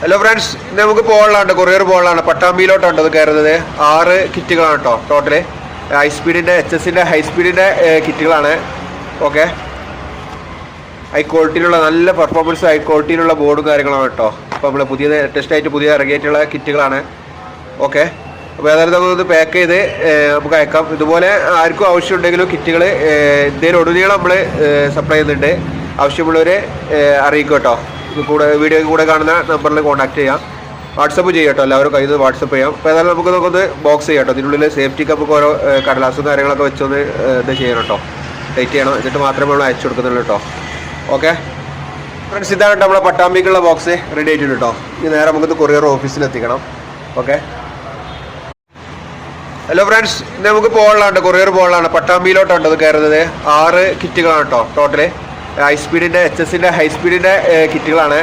Hello friends, ഇന്ന് നമുക്ക് പോകാനുണ്ട്, കൊറിയർ പോകാനുണ്ട്. പട്ടാമ്പിയിലോട്ടാണ് ഇത് കയറുന്നത്. 6 കിറ്റുകളാണ് കേട്ടോ ടോട്ടല്. ഹൈ സ്പീഡിൻ്റെ HS ഹൈ സ്പീഡിൻ്റെ കിറ്റുകളാണ്. ഓക്കെ, ഹൈ ക്വാളിറ്റിയിലുള്ള നല്ല പെർഫോമൻസ്, ഹൈ ക്വാളിറ്റിയിലുള്ള ബോർഡും കാര്യങ്ങളാണ് കേട്ടോ. അപ്പോൾ നമ്മൾ ലേറ്റസ്റ്റായിട്ട് പുതിയ ഇറങ്ങിയിട്ടുള്ള കിറ്റുകളാണ്. ഓക്കെ, അപ്പോൾ ഏതായാലും നമുക്കൊന്ന് പാക്ക് ചെയ്ത് നമുക്ക് അയക്കാം. ഇതുപോലെ ആർക്കും ആവശ്യമുണ്ടെങ്കിലും കിറ്റുകൾ ഇന്ത്യയിൽ ഒടുനീളം നമ്മൾ സപ്ലൈ ചെയ്യുന്നുണ്ട്. ആവശ്യമുള്ളവർ അറിയിക്കും കേട്ടോ. വീഡിയോ കൂടെ കാണുന്ന നമ്പറിൽ കോൺടാക്ട് ചെയ്യാം. വാട്സപ്പ് ചെയ്യാം കേട്ടോ, എല്ലാവരും കയ്യിൽ നിന്ന് വാട്സപ്പ് ചെയ്യാം. അപ്പോൾ ഏതായാലും നമുക്കൊന്ന് ബോക്സ് ചെയ്യാം കേട്ടോ. ഇതിനുള്ളിൽ സേഫ്റ്റിക്ക് നമുക്ക് ഓരോ കടലാസും കാര്യങ്ങളൊക്കെ വെച്ചൊന്ന് ഇത് ചെയ്യണം കേട്ടോ. ടൈറ്റ് ചെയ്യണം, എന്നിട്ട് മാത്രമേ നമ്മൾ അയച്ചു കൊടുക്കുന്നുള്ളൂ കേട്ടോ. ഓക്കെ ഫ്രണ്ട്സ്, ഇതാണ് കേട്ടോ നമ്മളെ പട്ടാമ്പിക്കുള്ള ബോക്സ് റെഡി ആയിട്ടുണ്ട് കേട്ടോ. ഇനി നേരെ നമുക്കിത് കൊറിയർ ഓഫീസിൽ എത്തിക്കണം. ഓക്കെ, ഹലോ ഫ്രണ്ട്സ്, ഇന്ന് നമുക്ക് പോകാനുണ്ട്, കൊറിയർ പോകാനുണ്ട്. പട്ടാമ്പിയിലോട്ടാണ് ഇത് കയറുന്നത്. 6 കിറ്റുകളാണ് കേട്ടോ ടോട്ടല്. ഹൈ സ്പീഡിൻ്റെ HS ഹൈ സ്പീഡിൻ്റെ കിറ്റുകളാണ്.